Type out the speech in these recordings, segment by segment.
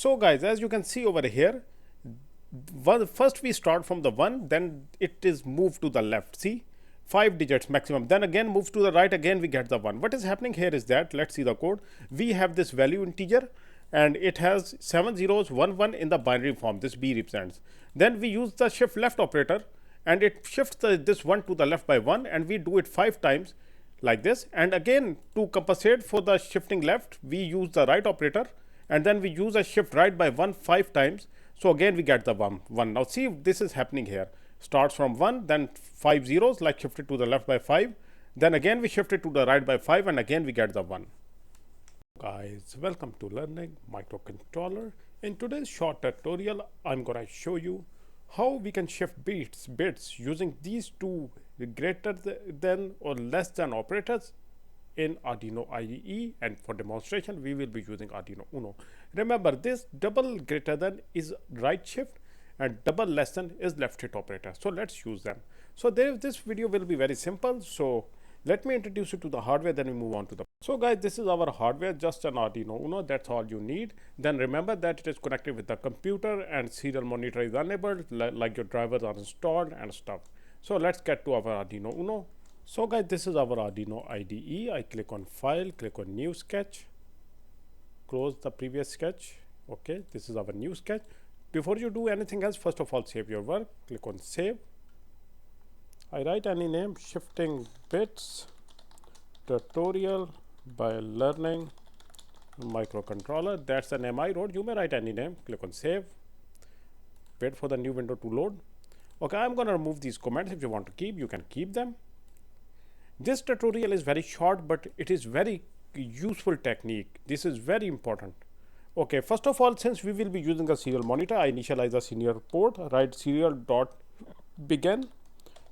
So guys, as you can see over here, first we start from the 1, then it is moved to the left. See, 5 digits maximum, then again moves to the right, again we get the 1. What is happening here is that, let's see the code. We have this value integer and it has 7 zeros, 1 1 in the binary form. This B represents. Then we use the shift left operator and it shifts this 1 to the left by 1, and we do it 5 times like this. And again, to compensate for the shifting left, we use the right operator, and then we use a shift right by 1 5 times. So again we get the 1. Now see, this is happening here. Starts from 1, then 5 zeros, like shifted to the left by 5. Then again we shift it to the right by 5, and again we get the 1. Guys, welcome to Learning Microcontroller. In today's short tutorial, I'm gonna show you how we can shift bits using these two greater than or less than operators in Arduino IDE, and for demonstration we will be using Arduino UNO. Remember, this double greater than is right shift and double less than is left shift operator. So let's use them. So this video will be very simple. So let me introduce you to the hardware, then we move on to the. So guys, this is our hardware, just an Arduino UNO, that's all you need. Then remember that it is connected with the computer and serial monitor is enabled, like your drivers are installed and stuff. So let's get to our Arduino UNO. So guys, this is our Arduino IDE. I click on File, click on New Sketch, close the previous sketch. Okay, this is our new sketch. Before you do anything else, first of all, save your work. Click on Save. I write any name, Shifting Bits Tutorial by Learning Microcontroller. That's the name I wrote. You may write any name. Click on Save. Wait for the new window to load. Okay, I'm going to remove these comments. If you want to keep, you can keep them. This tutorial is very short, but it is very useful technique. This is very important. Okay, first of all, since we will be using a serial monitor, I initialize the serial port. Write serial.begin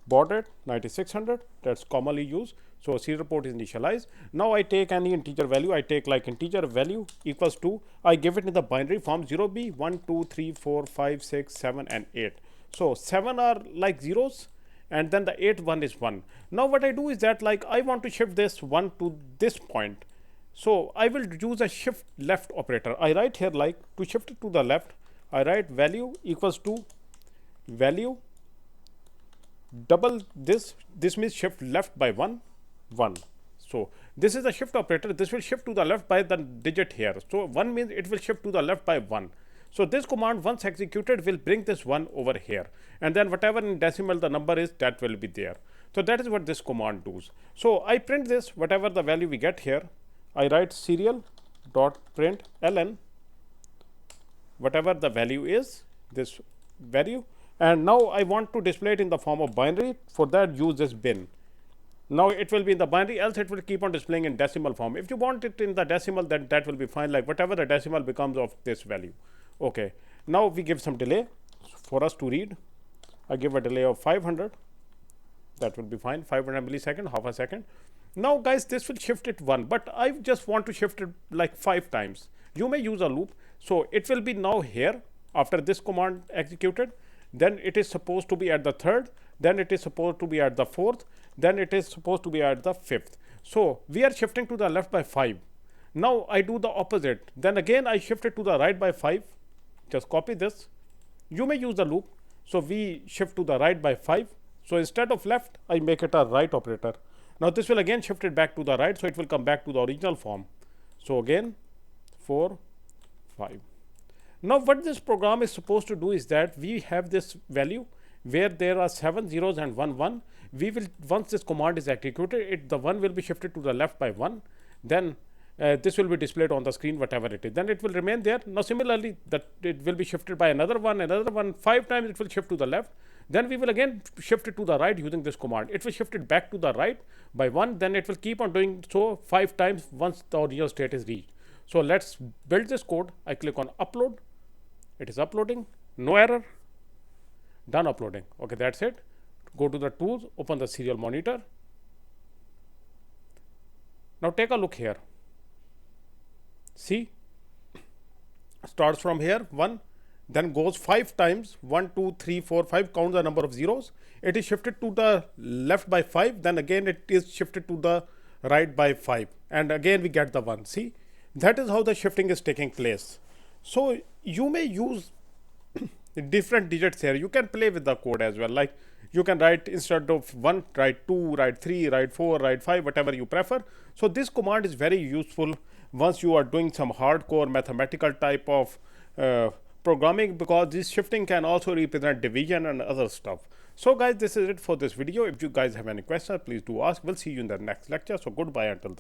baud rate 9600. That's commonly used. So serial port is initialized. Now I take any integer value. I take like integer value equals to, I give it in the binary form 0b 1 2 3 4 5 6 7 and 8. So 7 are like zeros, and then the 8 1 is 1. Now what I do is that, like, I want to shift this 1 to this point. So I will use a shift left operator. I write here, like, to shift it to the left, I write value equals to value double this means shift left by 1 1. So this is a shift operator. This will shift to the left by the digit here. So 1 means it will shift to the left by 1. So this command, once executed, will bring this 1 over here, and then whatever in decimal the number is, that will be there. So that is what this command does. So I print this, whatever the value we get here. I write serial.println whatever the value is, this value, and now I want to display it in the form of binary. For that, use this bin. Now it will be in the binary, else it will keep on displaying in decimal form. If you want it in the decimal, then that will be fine, like whatever the decimal becomes of this value. Okay, now we give some delay for us to read. I give a delay of 500. That will be fine, 500 millisecond, half a second. Now guys, this will shift it 1, but I just want to shift it like 5 times. You may use a loop. So it will be now here after this command executed. Then it is supposed to be at the 3rd. Then it is supposed to be at the 4th. Then it is supposed to be at the 5th. So we are shifting to the left by 5. Now I do the opposite. Then again I shift it to the right by 5. Just copy this. You may use the loop. So we shift to the right by 5. So instead of left, I make it a right operator. Now this will again shift it back to the right, so it will come back to the original form. So again 4 5. Now what this program is supposed to do is that we have this value where there are 7 zeros and 1 1. We will, once this command is executed, the 1 will be shifted to the left by 1. Then this will be displayed on the screen, whatever it is. Then it will remain there. Now similarly, that it will be shifted by another 1, 5 times it will shift to the left. Then we will again shift it to the right using this command. It will shift it back to the right by 1. Then it will keep on doing so 5 times once the original state is reached. So let's build this code. I click on upload. It is uploading. No error. Done uploading. Okay, that's it. Go to the tools, open the serial monitor. Now take a look here. See, starts from here 1, then goes 5 times 1 2 3 4 5. Count the number of zeros. It is shifted to the left by 5. Then again it is shifted to the right by 5, and again we get the 1. See, that is how the shifting is taking place. So you may use different digits here. You can play with the code as well. Like you can write, instead of 1, write 2, write 3, write 4, write 5, whatever you prefer. So this command is very useful once you are doing some hardcore mathematical type of programming, because this shifting can also represent division and other stuff. So guys, this is it for this video. If you guys have any questions, please do ask. We'll see you in the next lecture. So goodbye until then.